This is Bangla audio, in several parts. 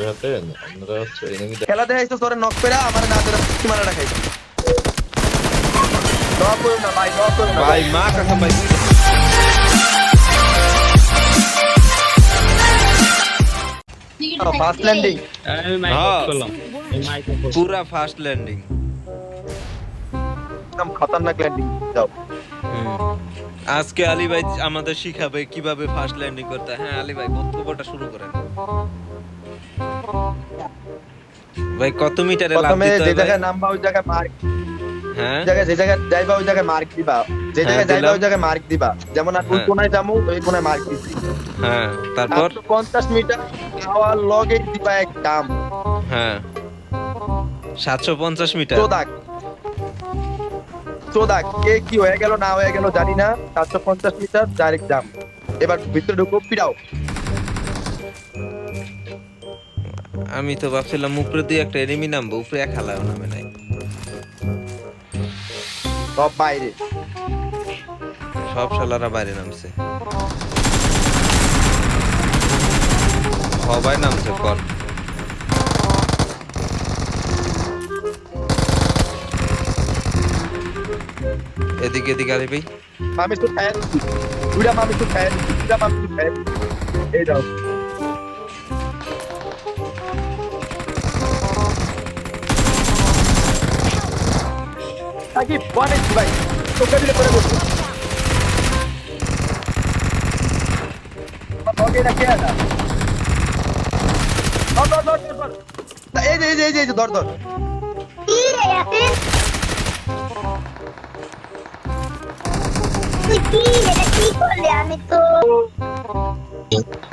সাথে আপনারা হচ্ছে এনিমি খেলা দেখাইছো তোরে নক পেরা আমার না তোরে সীমানা রাখাইছো নক করো না ভাই নক করো না ভাই মা কাকা ভাই ফার্স্ট ল্যান্ডিং আমি মাইক অফ করলাম এই মাইক অফ পুরা ফাস্ট ল্যান্ডিং একদম খতরনাক ল্যান্ডিং যাও আজকে আলী ভাই আমাদের শিখাবে কিভাবে ফাস্ট ল্যান্ডিং করতে হয়। হ্যাঁ আলী ভাই বক্তব্যটা শুরু করেন ভাই কত মিটারে লাফ প্রথমে দিতে যে হবে জায়গায় নামবা ওই জায়গায় মার্ক হ্যাঁ যে জায়গায় যাইবা ওই জায়গায় মার্ক দিবা যে জায়গায় যাইবা ওই জায়গায় মার্ক দিবা যেমন আর কোন কোনায় যামু ওই কোনায় মার্ক দিছি হ্যাঁ তারপর 50 মিটার যাওয়ার লগে দিবা এক ডাম হ্যাঁ 750 মিটার চোদাক কে কি হয়ে গেল না হয়ে গেল জানি না 750 মিটার ডাইরেক্ট জাম্প এবার ভিতরে ঢুকো পিড়াও আমি তো ভাবছিলাম উপরে দিয়ে একটা এনিমি নামবো উপরে এক হালাও নামে নাই সব বাইরে সব শালারা বাইরে নামছে সবাই নামছে কর এদিকে এদিকে আরে ভাই আমি তো ফ্যান উড়া আমি তো ফ্যান এই দাও আগে বনে ভাই তোকে দিলে পরে বসো ওকে না কে না ধর এই যে ধর কি রে ইয়াসিন তুই কি এটা কি করলি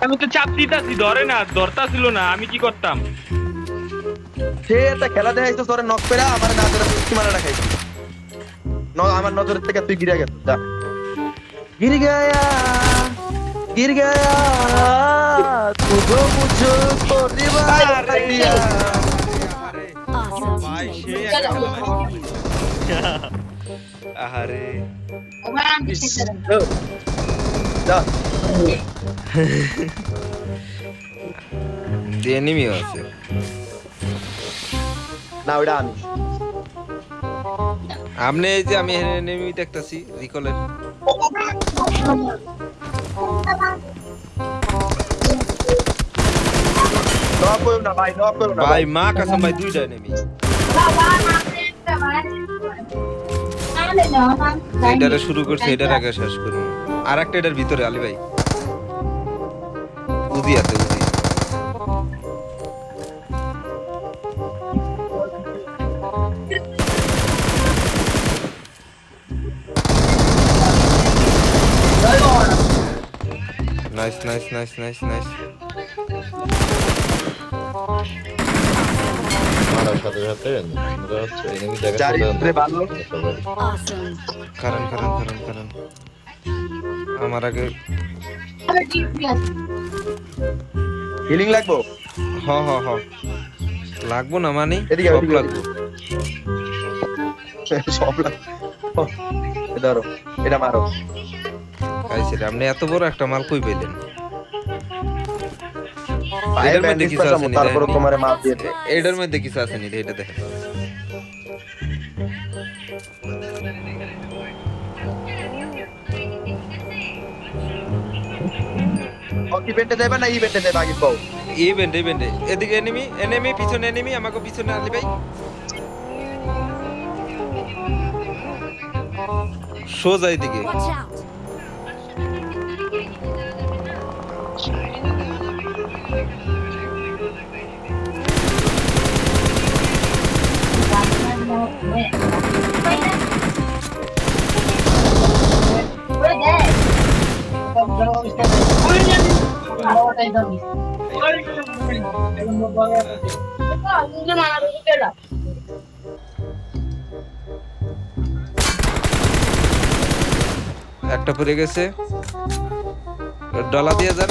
আমি তো চাপ দিতাছি ধরে না ধরতাছিল না আমি কি করতাম সে একটা খেলা দেখাইছো তোরে নক পেরা আমার না তোরে সীমানা রাখাইছো আমার নজরের থেকে তুই গিরে গেছ যা गिर गया तुझो मुझो तो रिवाज दिया ভাই সেই আহারে যা এনিমি আছে না ওটা আমি আপনি এই যে আমি এনিমি দেখতাছি রিকলের নক করো না ভাই নক করো না ভাই মা কাসম ভাই দুইটা এনিমি এটারে শুরু করছে এটার আগে শেষ করুন আর একটা এটার ভিতরে আলী ভাই উদি আছে উদি nice nice nice nice nice মারার সাথে সাথে আপনারা হচ্ছে এনিমি জায়গা চারি চলে ভিতরে ভালো কারণ কারণ কারণ কারণ আমার আগে হিলিং লাগবো হ হ হ লাগবো না মানে এদিকে, সব এদিকে, লাগবো সব লাগবে ধরো এটা মারো খাইছে রে আপনি এত বড় একটা মাল কই পেলেন পায়ে এটার মধ্যে ব্যান্ডেজ কিছু আছে করছাম নি তারপর দেখেন? তোমারে মার দিয়ে এটার মধ্যে কিছু আছে নি এটা দেখেন ইভেন্টে দেবে না ইভেন্টে দেবে আগে কও ইভেন্ট ইভেন্ট এদিকে এনিমি এনিমি পিছনে এনিমি আমাকে পিছনে আলি ভাই সোজা এদিকে একটা পড়ে গেছে ডলা দিয়ে যান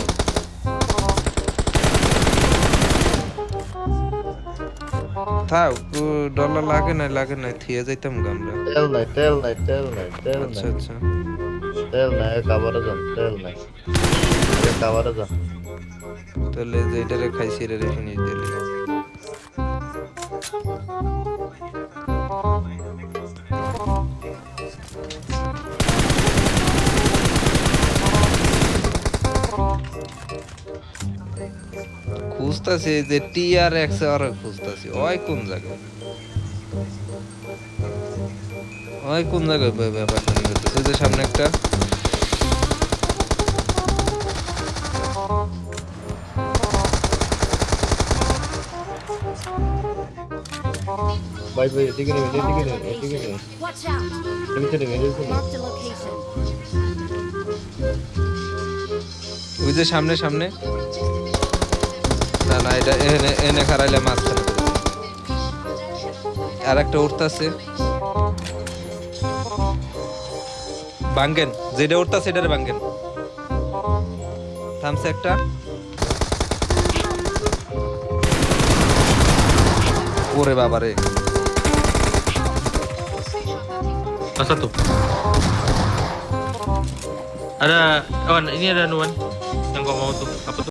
থাক ডলার লাগে না থিয়ে যাইতাম গামরা তেল আচ্ছা আচ্ছা নাই কাবারে যান তেল নাই কাবারে যান তাহলে যেটারে খাইছি এটারে ফিনিশ দিলি খুঁজতাছি যে TRX আর খুঁজতাছি ওই কোন জায়গায় ওই কোন জায়গায় ব্যাপারটা নিয়ে করতেছে যে সামনে একটা ভাই ভাই এদিকে নেই এদিকে নেই এদিকে নেই Watch out! এদিকে নেই এদিকে নেই Marked a location. ওই যে সামনে সামনে না না এটা এনে এনে খারাইলে মাঝখানে আর একটা উঠতাছে বাঙ্গেন যেটা উঠতাছে এটারে বাঙ্গেন থামছে একটা ওরে বাবা রে Satu. Ada, Wan, ini ada Nuan yang kau mau tuh. Apa tuh?